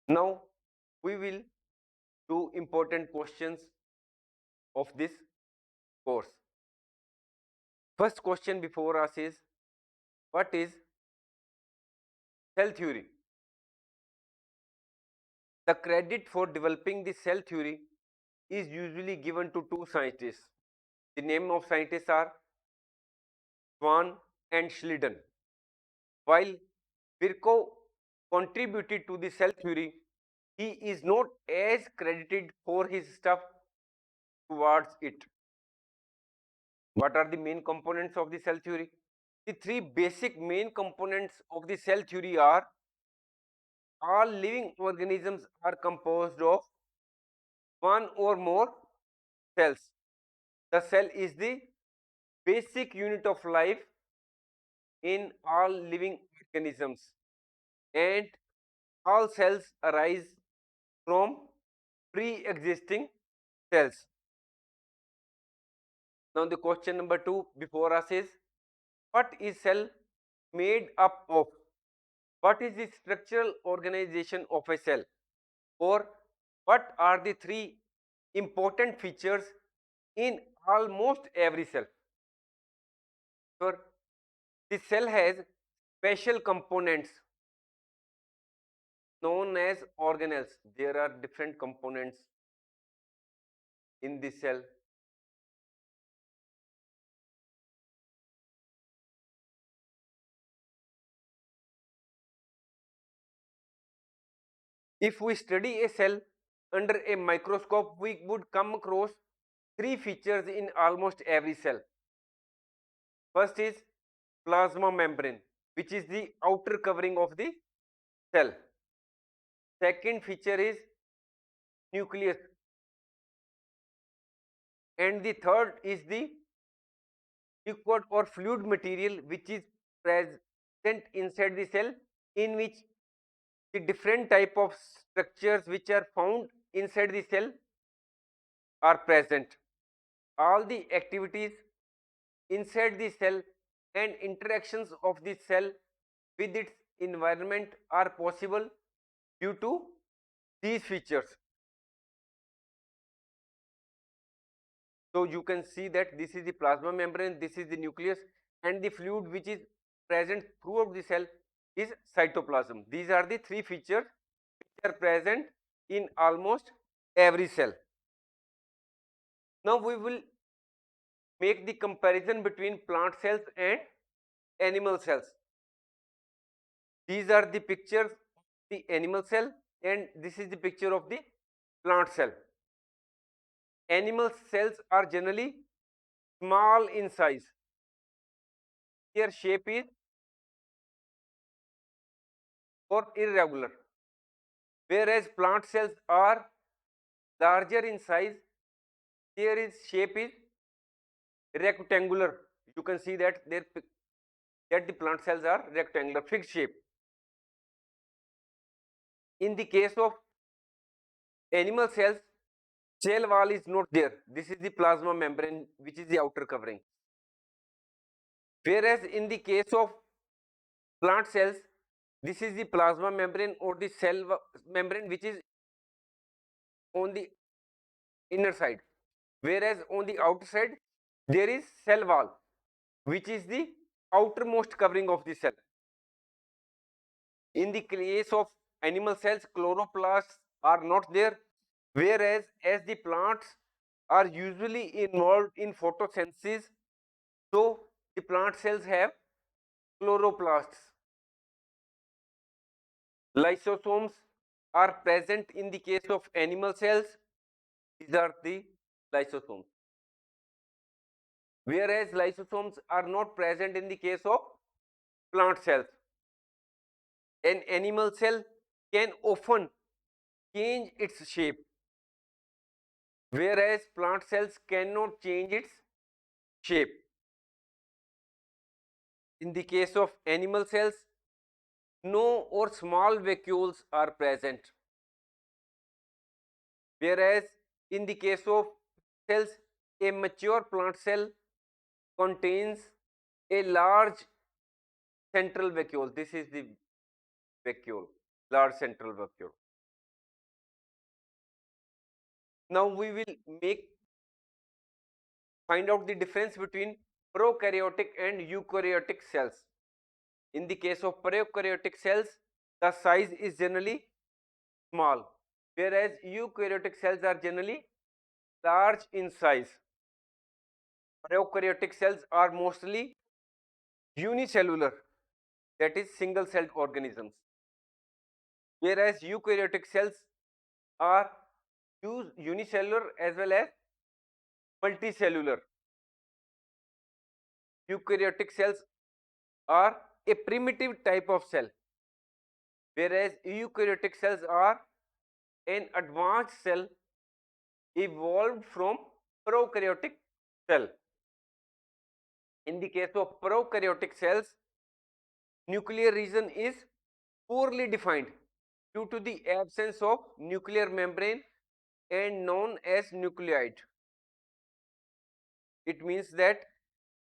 Now we will do important questions of this course. First question before us is, what is cell theory? The credit for developing the cell theory is usually given to two scientists. The name of scientists are Swan and Schleiden. While Virchow contributed to the cell theory, he is not as credited for his stuff towards it. What are the main components of the cell theory? The three basic main components of the cell theory are: all living organisms are composed of one or more cells. The cell is the basic unit of life in all living organisms, and all cells arise from pre-existing cells. Now the question number 2 before us is, what is cell made up of? What is the structural organization of a cell? Or what are the three important features in almost every cell? So the cell has special components known as organelles. There are different components in the cell. If we study a cell under a microscope, we would come across three features in almost every cell. First is plasma membrane, which is the outer covering of the cell. Second feature is nucleus, and the third is the liquid or fluid material which is present inside the cell, in which the different type of structures which are found inside the cell are present. All the activities inside the cell and interactions of the cell with its environment are possible due to these features. So you can see that this is the plasma membrane, this is the nucleus, and the fluid which is present throughout the cell is cytoplasm. These are the three features which are present in almost every cell. Now we will make the comparison between plant cells and animal cells. These are the pictures of the animal cell, and this is the picture of the plant cell. Animal cells are generally small in size. Their shape is or irregular, whereas plant cells are larger in size. Their shape is rectangular. You can see that that the plant cells are rectangular, fixed shape. In the case of animal cells, cell wall is not there. This is the plasma membrane, which is the outer covering. Whereas in the case of plant cells, this is the plasma membrane or the membrane which is on the inner side. Whereas on the outside, there is cell wall, which is the outermost covering of the cell. In the case of animal cells, chloroplasts are not there, whereas as the plants are usually involved in photosynthesis, so the plant cells have chloroplasts. Lysosomes are present in the case of animal cells. These are the lysosomes. Whereas lysosomes are not present in the case of plant cells. An animal cell can often change its shape, whereas plant cells cannot change its shape. In the case of animal cells, no or small vacuoles are present, whereas in the case of cells, a mature plant cell contains a large central vacuole. This is the vacuole, large central vacuole. Now we will find out the difference between prokaryotic and eukaryotic cells. In the case of prokaryotic cells, the size is generally small, whereas eukaryotic cells are generally large in size. Prokaryotic cells are mostly unicellular, that is single-celled organisms, whereas eukaryotic cells are unicellular as well as multicellular. Eukaryotic cells are a primitive type of cell, whereas eukaryotic cells are an advanced cell evolved from prokaryotic cell. In the case of prokaryotic cells, nuclear region is poorly defined due to the absence of nuclear membrane and known as nucleoid. It means that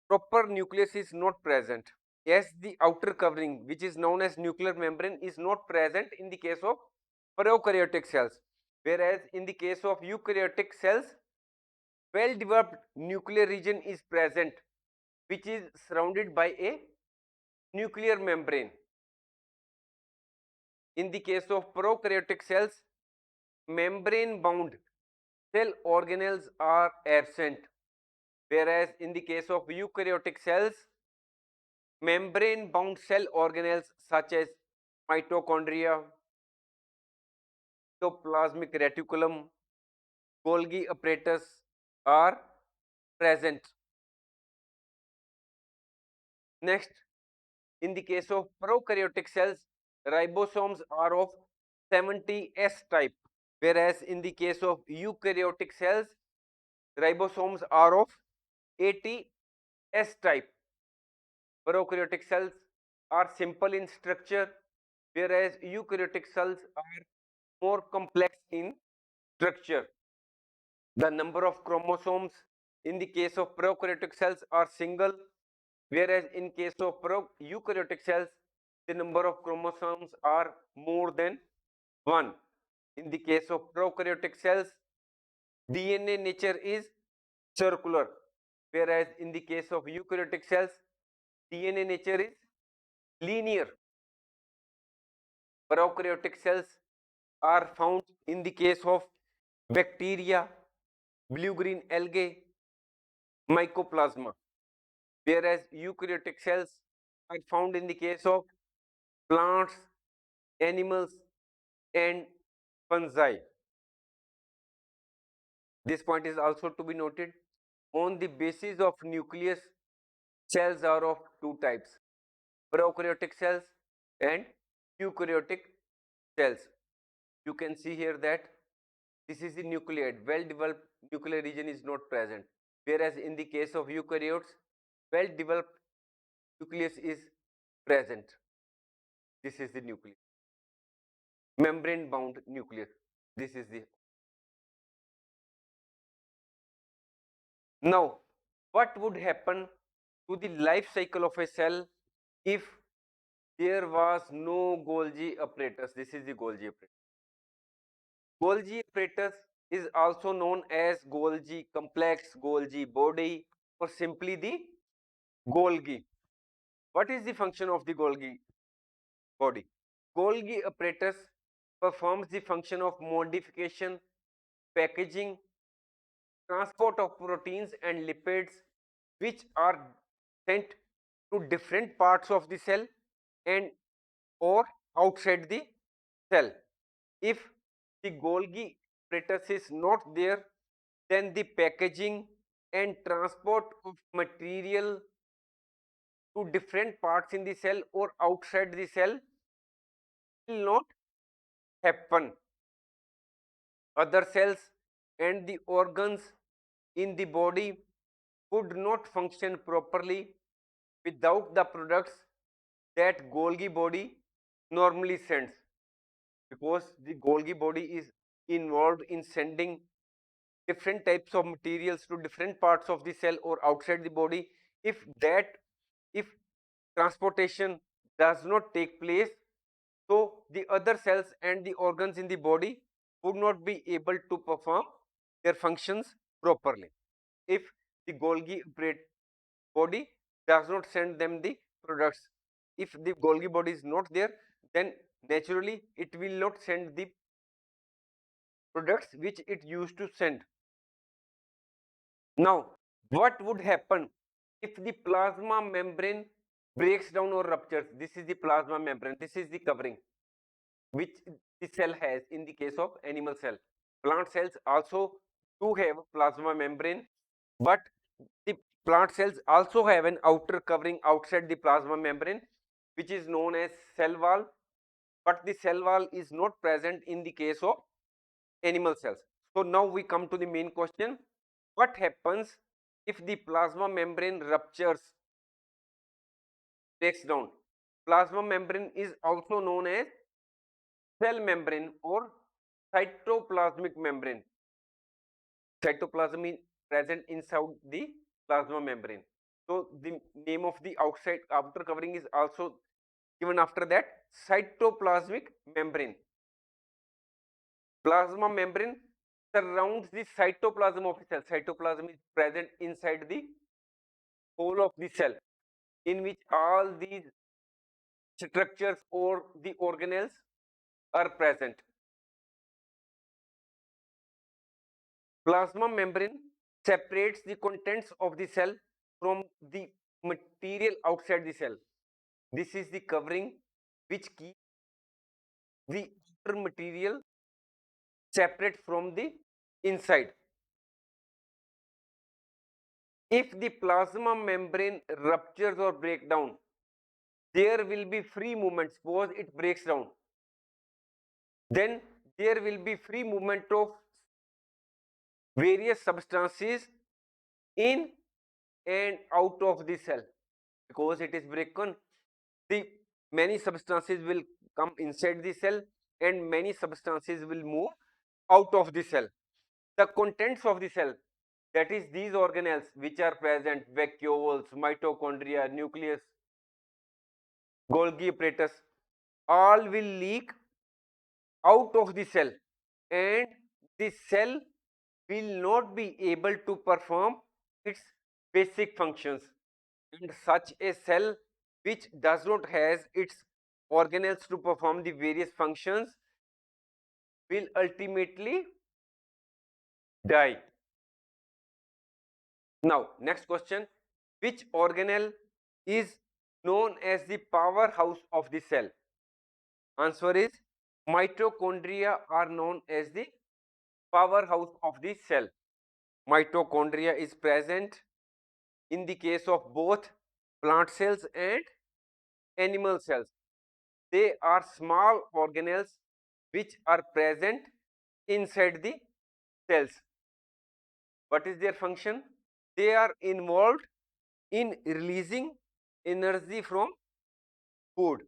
proper nucleus is not present, as the outer covering, which is known as nuclear membrane, is not present in the case of prokaryotic cells, whereas in the case of eukaryotic cells, well developed nuclear region is present, which is surrounded by a nuclear membrane. In the case of prokaryotic cells, membrane bound cell organelles are absent, whereas in the case of eukaryotic cells, membrane bound cell organelles such as mitochondria, ectoplasmic reticulum, Golgi apparatus are present. Next, in the case of prokaryotic cells, ribosomes are of 70S type, whereas in the case of eukaryotic cells, ribosomes are of 80S type. Prokaryotic cells are simple in structure, whereas eukaryotic cells are more complex in structure. The number of chromosomes in the case of prokaryotic cells are single, whereas in case of eukaryotic cells, the number of chromosomes are more than one. In the case of prokaryotic cells, DNA nature is circular, whereas in the case of eukaryotic cells, DNA nature is linear. Prokaryotic cells are found in the case of bacteria, blue-green algae, mycoplasma, whereas eukaryotic cells are found in the case of plants, animals, and fungi. This point is also to be noted. On the basis of nucleus, cells are of two types: prokaryotic cells and eukaryotic cells. You can see here that this is the nucleate. Well-developed nuclear region is not present, whereas in the case of eukaryotes, well-developed nucleus is present. This is the nucleus. Membrane-bound nucleus. This is the. Now, what would happen to the life cycle of a cell if there was no Golgi apparatus? This is the Golgi apparatus. Golgi apparatus is also known as Golgi complex, Golgi body, or simply the Golgi. What is the function of the Golgi body? Golgi apparatus performs the function of modification, packaging, transport of proteins and lipids, which are sent to different parts of the cell and or outside the cell. If the Golgi apparatus is not there, then the packaging and transport of material to different parts in the cell or outside the cell will not happen. Other cells and the organs in the body would not function properly without the products that Golgi body normally sends, because the Golgi body is involved in sending different types of materials to different parts of the cell or outside the body. If transportation does not take place, so the other cells and the organs in the body would not be able to perform their functions properly. If the Golgi body does not send them the products, if the Golgi body is not there, then naturally it will not send the products which it used to send. Now, what would happen if the plasma membrane breaks down or ruptures? This is the plasma membrane. This is the covering which the cell has in the case of animal cell. Plant cells also do have plasma membrane, but the plant cells also have an outer covering outside the plasma membrane, which is known as cell wall, but the cell wall is not present in the case of animal cells. So now we come to the main question. What happens if the plasma membrane ruptures, breaks down? Plasma membrane is also known as cell membrane or cytoplasmic membrane. Cytoplasm is present inside the plasma membrane. So the name of the outer covering is also given after that, cytoplasmic membrane. Plasma membrane surrounds the cytoplasm of the cell. Cytoplasm is present inside the whole of the cell, in which all these structures or the organelles are present. Plasma membrane separates the contents of the cell from the material outside the cell. This is the covering which keeps the outer material separate from the inside. If the plasma membrane ruptures or breaks down, there will be free movement. Suppose it breaks down, then there will be free movement of various substances in and out of the cell. Because it is broken, the many substances will come inside the cell and many substances will move out of the cell. The contents of the cell, that is these organelles which are present, vacuoles, mitochondria, nucleus, Golgi apparatus, all will leak out of the cell, and the cell will not be able to perform its basic functions. And such a cell which does not has its organelles to perform the various functions will ultimately die. Now, next question. Which organelle is known as the powerhouse of the cell? Answer is mitochondria are known as the powerhouse of the cell. Mitochondria is present in the case of both plant cells and animal cells. They are small organelles which are present inside the cells. What is their function? They are involved in releasing energy from food.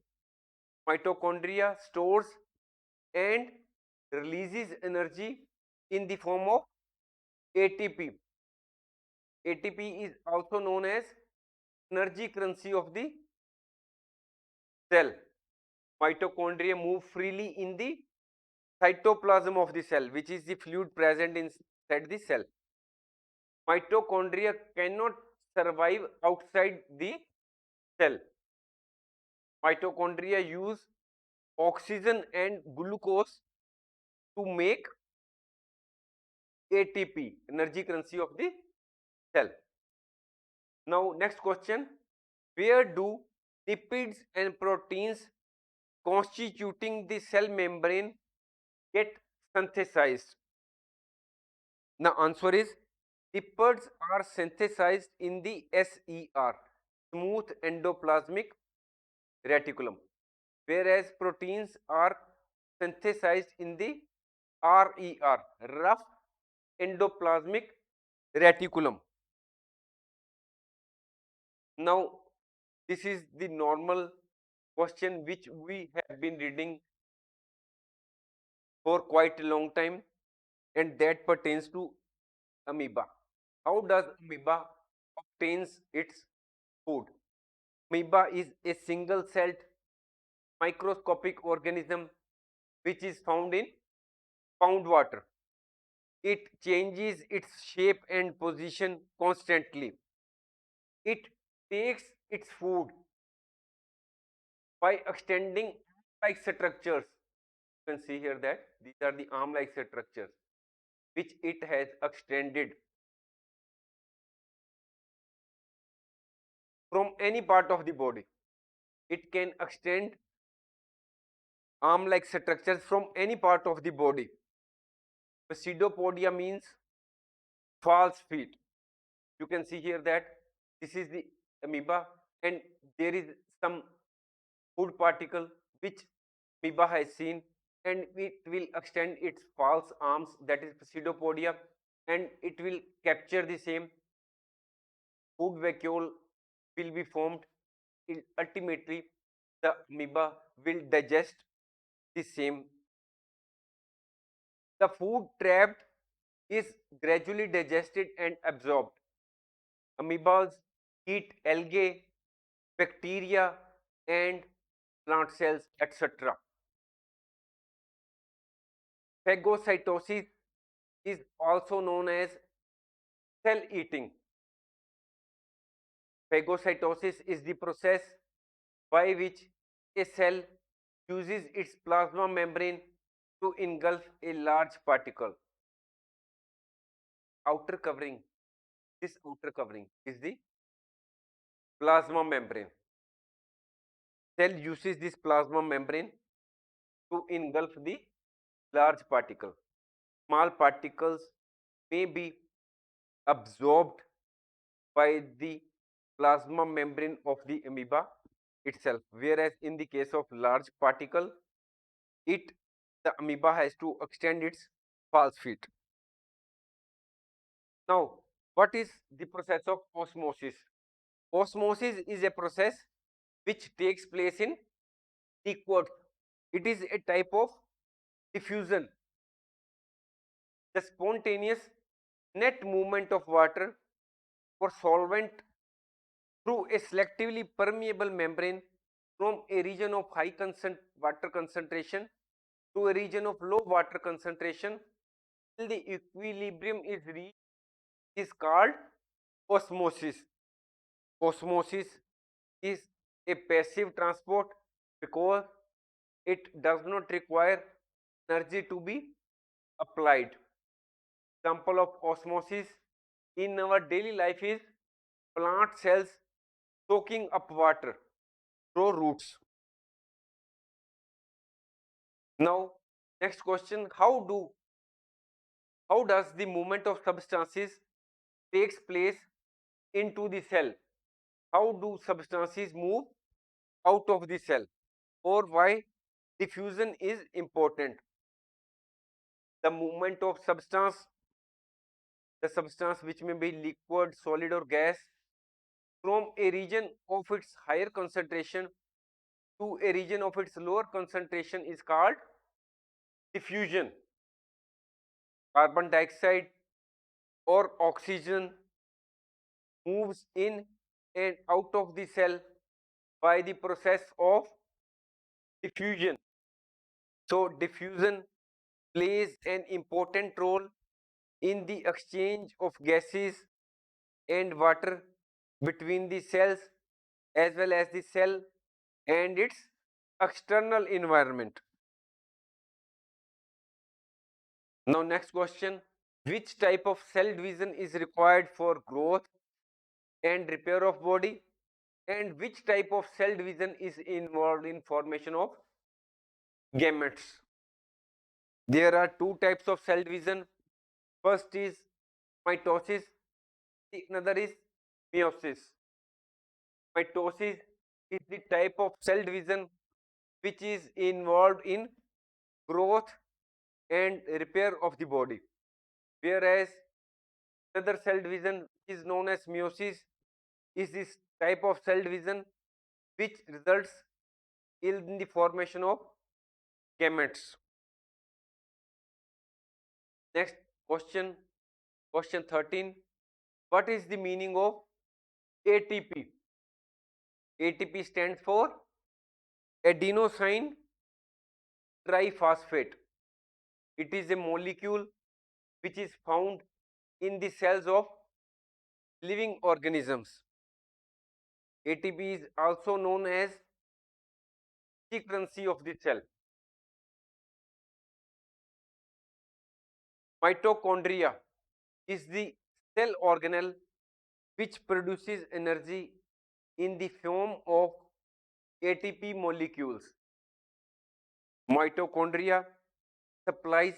Mitochondria stores and releases energy in the form of ATP. ATP is also known as energy currency of the cell. Mitochondria move freely in the cytoplasm of the cell, which is the fluid present inside the cell. Mitochondria cannot survive outside the cell. Mitochondria use oxygen and glucose to make ATP, energy currency of the cell. Now, next question. Where do lipids and proteins constituting the cell membrane get synthesized? The answer is lipids are synthesized in the SER, smooth endoplasmic reticulum, whereas proteins are synthesized in the RER, rough endoplasmic reticulum. Now, this is the normal question which we have been reading for quite a long time, and that pertains to amoeba. How does amoeba obtains its food? Amoeba is a single-celled microscopic organism which is found in pond water. It changes its shape and position constantly. It takes its food by extending like structures. You can see here that these are the arm like structures which it has extended from any part of the body. It can extend arm like structures from any part of the body. Pseudopodia means false feet. You can see here that this is the amoeba and there is some food particle which amoeba has seen, and it will extend its false arms, that is pseudopodia, and it will capture the same. Food vacuole will be formed. Ultimately the amoeba will digest the same. The food trapped is gradually digested and absorbed. Amoebas eat algae, bacteria, and plant cells, etc. Phagocytosis is also known as cell eating. Phagocytosis is the process by which a cell uses its plasma membrane to engulf a large particle. Outer covering, this outer covering is the plasma membrane. Cell uses this plasma membrane to engulf the large particle. Small particles may be absorbed by the plasma membrane of the amoeba itself, whereas in the case of large particle, it the amoeba has to extend its false feet. Now, what is the process of osmosis? Osmosis is a process which takes place in liquid. It is a type of diffusion, the spontaneous net movement of water or solvent through a selectively permeable membrane from a region of high water concentration to a region of low water concentration till the equilibrium is reached is called osmosis. Osmosis is a passive transport because it does not require energy to be applied. Example of osmosis in our daily life is plant cells soaking up water through roots. Now, next question, how does the movement of substances takes place into the cell? How do substances move out of the cell, or why diffusion is important? The movement of substance, the substance which may be liquid, solid or gas, from a region of its higher concentration to a region of its lower concentration is called diffusion. Carbon dioxide or oxygen moves in and out of the cell by the process of diffusion. So diffusion plays an important role in the exchange of gases and water between the cells as well as the cell and its external environment. Now next question, which type of cell division is required for growth and repair of body, and which type of cell division is involved in formation of gametes? There are two types of cell division. First is mitosis, the another is meiosis. Mitosis is the type of cell division which is involved in growth and repair of the body, whereas another cell division is known as meiosis is this type of cell division which results in the formation of gametes. Next question, question 13. What is the meaning of ATP? ATP stands for adenosine triphosphate. It is a molecule which is found in the cells of living organisms. ATP is also known as the currency of the cell. Mitochondria is the cell organelle which produces energy in the form of ATP molecules. Mitochondria supplies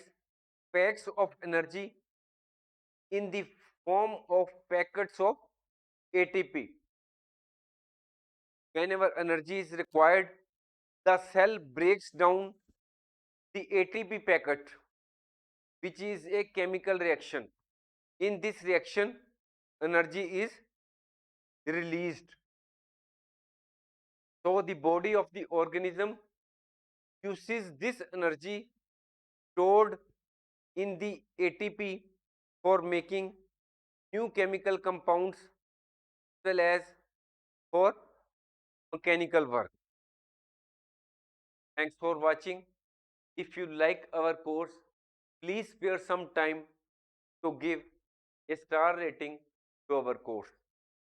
packs of energy in the form of packets of ATP. Whenever energy is required, the cell breaks down the ATP packet, which is a chemical reaction. In this reaction, energy is released. So the body of the organism uses this energy stored in the ATP for making new chemical compounds as well as for mechanical work. Thanks for watching. If you like our course, please spare some time to give a star rating to our course.